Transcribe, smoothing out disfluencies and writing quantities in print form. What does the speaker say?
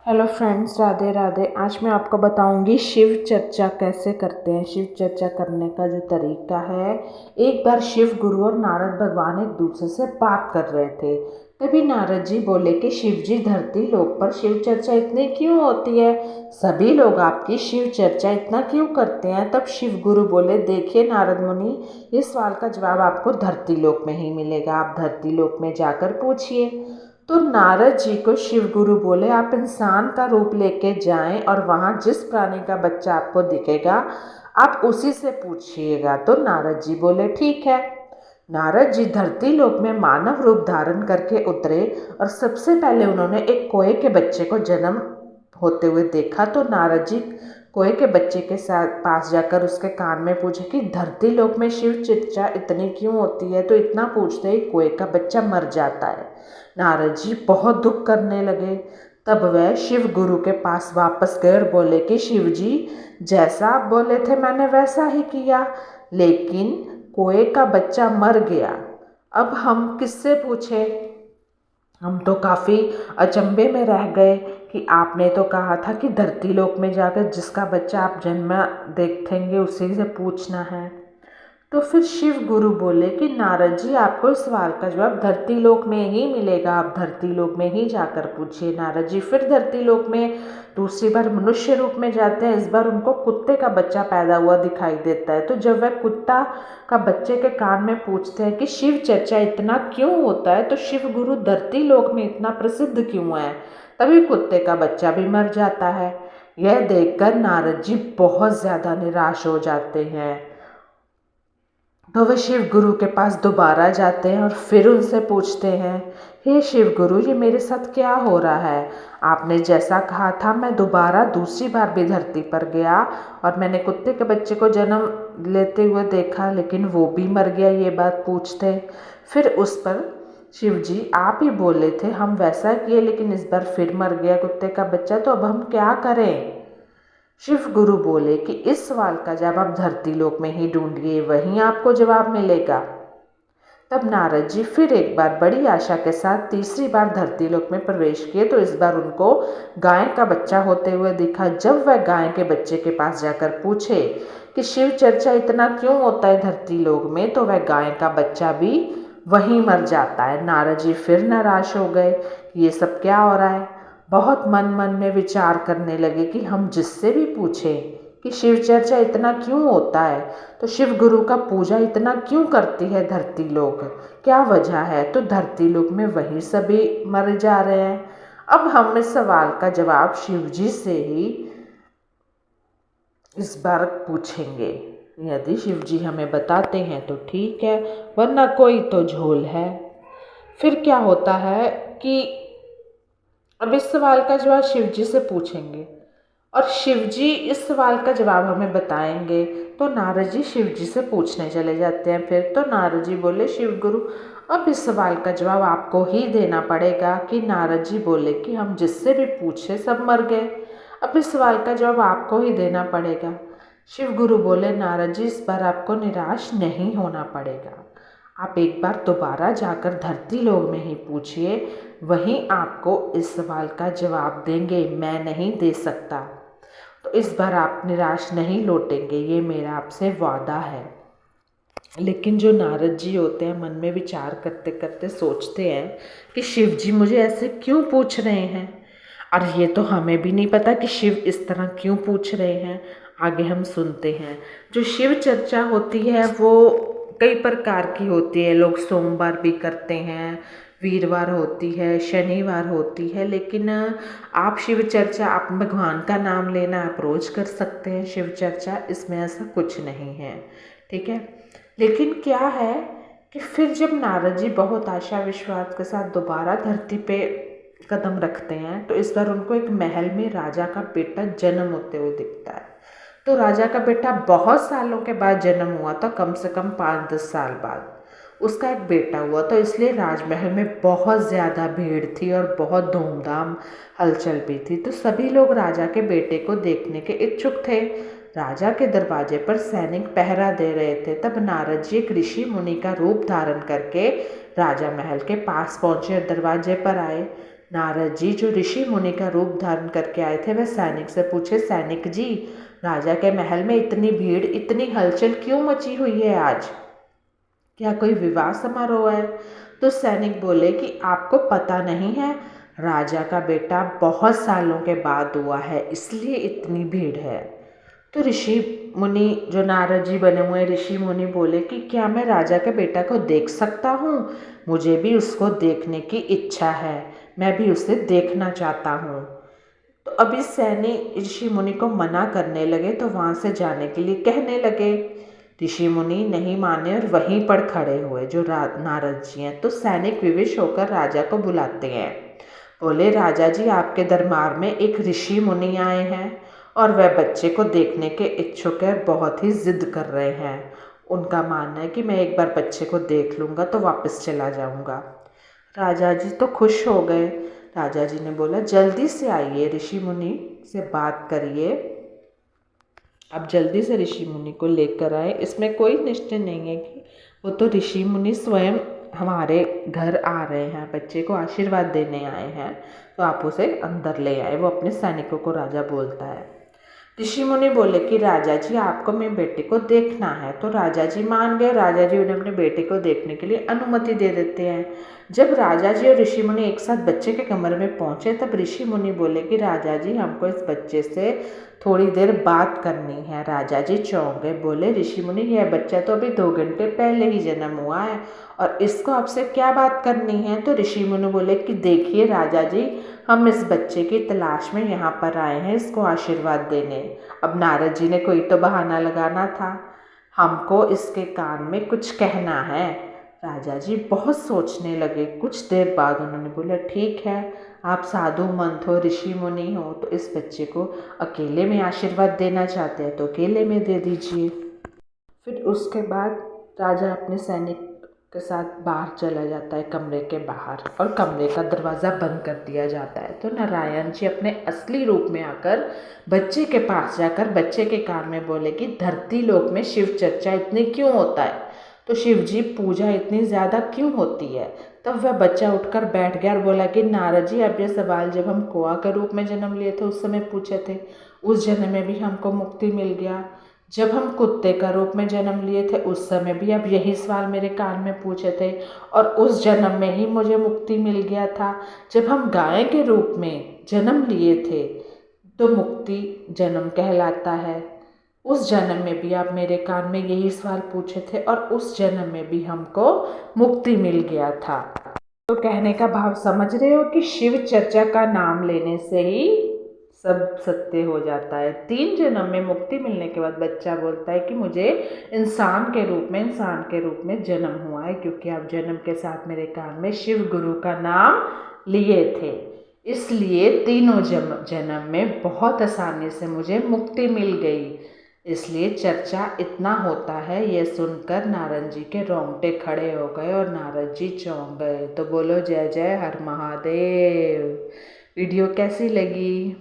Hello friends, Radhe Radhe. आज मैं आपको बताऊंगी शिव चर्चा कैसे करते हैं। शिव चर्चा करने का जो तरीका है, एक बार शिव गुरु और नारद भगवान एक दूसरे से बात कर रहे थे। तभी नारद जी बोले कि शिव जी, धरती लोक पर शिव चर्चा इतनी क्यों होती है? सभी लोग आपकी शिव चर्चा इतना क्यों करते हैं? तब शिव गुरु बोले, देखिए नारद मुनि, इस सवाल का जवाब आपको धरती लोक में ही मिलेगा। आप धरती लोक में जाकर पूछिए। तो नारद जी को शिव गुरु बोले, आप इंसान का रूप लेके जाएं और वहाँ जिस प्राणी का बच्चा आपको दिखेगा आप उसी से पूछिएगा। तो नारद जी बोले, ठीक है। नारद जी धरती लोक में मानव रूप धारण करके उतरे और सबसे पहले उन्होंने एक कोए के बच्चे को जन्म होते हुए देखा। तो नारद जी कोए के बच्चे के साथ पास जाकर उसके कान में पूछे कि धरती लोक में शिव चर्चा इतनी क्यों होती है? तो इतना पूछते ही कोए का बच्चा मर जाता है। नारद जी बहुत दुख करने लगे। तब वह शिव गुरु के पास वापस गए और बोले कि शिव जी, जैसा आप बोले थे मैंने वैसा ही किया, लेकिन कोए का बच्चा मर गया। अब हम किससे पूछे? हम तो काफ़ी अचंभे में रह गए कि आपने तो कहा था कि धरती लोक में जाकर जिसका बच्चा आप जन्म देखेंगे उसी से पूछना है। तो फिर शिव गुरु बोले कि नारद जी, आपको इस सवाल का जवाब धरती लोक में ही मिलेगा। आप धरती लोक में ही जाकर पूछिए। नारद जी फिर धरती लोक में दूसरी बार मनुष्य रूप में जाते हैं। इस बार उनको कुत्ते का बच्चा पैदा हुआ दिखाई देता है। तो जब वह कुत्ता का बच्चे के कान में पूछते हैं कि शिव चर्चा इतना क्यों होता है, तो शिव गुरु धरती लोक में इतना प्रसिद्ध क्यों है, तभी कुत्ते का बच्चा भी मर जाता है। यह देखकर नारद जी बहुत ज़्यादा निराश हो जाते हैं। तो वे शिव गुरु के पास दोबारा जाते हैं और फिर उनसे पूछते हैं, हे शिव गुरु, ये मेरे साथ क्या हो रहा है? आपने जैसा कहा था मैं दोबारा दूसरी बार भी धरती पर गया और मैंने कुत्ते के बच्चे को जन्म लेते हुए देखा, लेकिन वो भी मर गया। ये बात पूछते फिर उस पर शिव जी, आप ही बोले थे हम वैसा किए, लेकिन इस बार फिर मर गया कुत्ते का बच्चा, तो अब हम क्या करें? शिव गुरु बोले कि इस सवाल का जवाब आप धरती लोक में ही ढूंढिए, वहीं आपको जवाब मिलेगा। तब नारद जी फिर एक बार बड़ी आशा के साथ तीसरी बार धरती लोक में प्रवेश किए। तो इस बार उनको गाय का बच्चा होते हुए दिखा। जब वह गाय के बच्चे के पास जाकर पूछे कि शिव चर्चा इतना क्यों होता है धरती लोक में, तो वह गाय का बच्चा भी वहीं मर जाता है। नारद जी फिर निराश हो गए, ये सब क्या हो रहा है? बहुत मन मन में विचार करने लगे कि हम जिससे भी पूछें कि शिव चर्चा इतना क्यों होता है, तो शिव गुरु का पूजा इतना क्यों करती है धरती लोक, क्या वजह है? तो धरती लोक में वही सभी मर जा रहे हैं। अब हम इस सवाल का जवाब शिव जी से ही इस बार पूछेंगे। यदि शिव जी हमें बताते हैं तो ठीक है, वरना कोई तो झोल है। फिर क्या होता है कि अब इस सवाल का जवाब शिव जी से पूछेंगे और शिव जी इस सवाल का जवाब हमें बताएंगे। तो नारद जी शिव जी से पूछने चले जाते हैं। फिर तो नारद जी बोले, शिव गुरु, अब इस सवाल का जवाब आपको ही देना पड़ेगा। कि नारद जी बोले कि हम जिससे भी पूछे सब मर गए, अब इस सवाल का जवाब आपको ही देना पड़ेगा। शिव गुरु बोले, नारद जी, इस बार आपको निराश नहीं होना पड़ेगा। आप एक बार दोबारा जाकर धरती लोक में ही पूछिए, वहीं आपको इस सवाल का जवाब देंगे, मैं नहीं दे सकता। तो इस बार आप निराश नहीं लौटेंगे, ये मेरा आपसे वादा है। लेकिन जो नारद जी होते हैं, मन में विचार करते करते सोचते हैं कि शिव जी मुझे ऐसे क्यों पूछ रहे हैं, और ये तो हमें भी नहीं पता कि शिव इस तरह क्यों पूछ रहे हैं। आगे हम सुनते हैं। जो शिव चर्चा होती है वो कई प्रकार की होती है। लोग सोमवार भी करते हैं, वीरवार होती है, शनिवार होती है। लेकिन आप शिव चर्चा, आप भगवान का नाम लेना आप रोज कर सकते हैं। शिव चर्चा, इसमें ऐसा कुछ नहीं है, ठीक है। लेकिन क्या है कि फिर जब नारद जी बहुत आशा विश्वास के साथ दोबारा धरती पे कदम रखते हैं, तो इस बार उनको एक महल में राजा का बेटा जन्म होते हुए दिखता है। तो राजा का बेटा बहुत सालों के बाद जन्म हुआ था, कम से कम 5-10 साल बाद उसका एक बेटा हुआ। तो इसलिए राजमहल में बहुत ज़्यादा भीड़ थी और बहुत धूमधाम हलचल भी थी। तो सभी लोग राजा के बेटे को देखने के इच्छुक थे। राजा के दरवाजे पर सैनिक पहरा दे रहे थे। तब नारद जी एक ऋषि मुनि का रूप धारण करके राजा महल के पास पहुँचे और दरवाजे पर आए। नारद जी जो ऋषि मुनि का रूप धारण करके आए थे वह सैनिक से पूछे, सैनिक जी, राजा के महल में इतनी भीड़, इतनी हलचल क्यों मची हुई है आज? क्या कोई विवाह समारोह है? तो सैनिक बोले कि आपको पता नहीं है, राजा का बेटा बहुत सालों के बाद हुआ है, इसलिए इतनी भीड़ है। तो ऋषि मुनि जो नारद जी बने हुए ऋषि मुनि बोले कि क्या मैं राजा के बेटा को देख सकता हूँ? मुझे भी उसको देखने की इच्छा है, मैं भी उसे देखना चाहता हूँ। तो अभी सैनी ऋषि मुनि को मना करने लगे तो वहाँ से जाने के लिए कहने लगे। ऋषि मुनि नहीं माने और वहीं पर खड़े हुए जो नारद जी हैं। तो सैनिक विवश होकर राजा को बुलाते हैं। बोले, राजा जी, आपके दरबार में एक ऋषि मुनि आए हैं और वह बच्चे को देखने के इच्छुक है, बहुत ही जिद कर रहे हैं। उनका मानना है कि मैं एक बार बच्चे को देख लूँगा तो वापस चला जाऊँगा। राजा जी तो खुश हो गए। राजा जी ने बोला, जल्दी से आइए, ऋषि मुनि से बात करिए। अब जल्दी से ऋषि मुनि को लेकर आए। इसमें कोई निश्चय नहीं है कि वो तो ऋषि मुनि स्वयं हमारे घर आ रहे हैं, बच्चे को आशीर्वाद देने आए हैं, तो आप उसे अंदर ले आए। वो अपने सैनिकों को राजा बोलता है। ऋषि मुनि बोले कि राजा जी, आपको मेरे बेटे को देखना है। तो राजा जी मान गए। राजा जी उन्हें अपने बेटे को देखने के लिए अनुमति दे देते हैं। जब राजा जी और ऋषि मुनि एक साथ बच्चे के कमरे में पहुंचे तब ऋषि मुनि बोले कि राजा जी, हमको इस बच्चे से थोड़ी देर बात करनी है। राजा जी चौंक गए। बोले, ऋषि मुनि, यह बच्चा तो अभी 2 घंटे पहले ही जन्म हुआ है और इसको आपसे क्या बात करनी है? तो ऋषि मुनि बोले कि देखिए राजा जी, हम इस बच्चे की तलाश में यहाँ पर आए हैं इसको आशीर्वाद देने। अब नारद जी ने कोई तो बहाना लगाना था, हमको इसके कान में कुछ कहना है। राजा जी बहुत सोचने लगे। कुछ देर बाद उन्होंने बोला, ठीक है, आप साधु मंत हो, ऋषि मुनि हो, तो इस बच्चे को अकेले में आशीर्वाद देना चाहते हैं तो अकेले में दे दीजिए। फिर उसके बाद राजा अपने सैनिक के साथ बाहर चला जाता है, कमरे के बाहर, और कमरे का दरवाज़ा बंद कर दिया जाता है। तो नारायण जी अपने असली रूप में आकर बच्चे के पास जाकर बच्चे के कान में बोले कि धरती लोक में शिव चर्चा इतनी क्यों होता है, तो शिव जी पूजा इतनी ज़्यादा क्यों होती है? तब वह बच्चा उठकर बैठ गया और बोला कि नारद जी, अब ये सवाल जब हम कोआ के रूप में जन्म लिए थे उस समय पूछे थे, उस जन्म में भी हमको मुक्ति मिल गया। जब हम कुत्ते का रूप में जन्म लिए थे उस समय भी अब यही सवाल मेरे कान में पूछे थे और उस जन्म में ही मुझे मुक्ति मिल गया था। जब हम गाय के रूप में जन्म लिए थे तो मुक्ति जन्म कहलाता है। उस जन्म में भी आप मेरे कान में यही सवाल पूछे थे और उस जन्म में भी हमको मुक्ति मिल गया था। तो कहने का भाव समझ रहे हो कि शिव चर्चा का नाम लेने से ही सब सत्य हो जाता है। 3 जन्म में मुक्ति मिलने के बाद बच्चा बोलता है कि मुझे इंसान के रूप में जन्म हुआ है, क्योंकि आप जन्म के साथ मेरे कान में शिव गुरु का नाम लिए थे, इसलिए तीनों जन्म में बहुत आसानी से मुझे मुक्ति मिल गई। इसलिए चर्चा इतना होता है। ये सुनकर नारद जी के रोंगटे खड़े हो गए और नारद जी चौंक गए। तो बोलो जय जय हर महादेव। वीडियो कैसी लगी?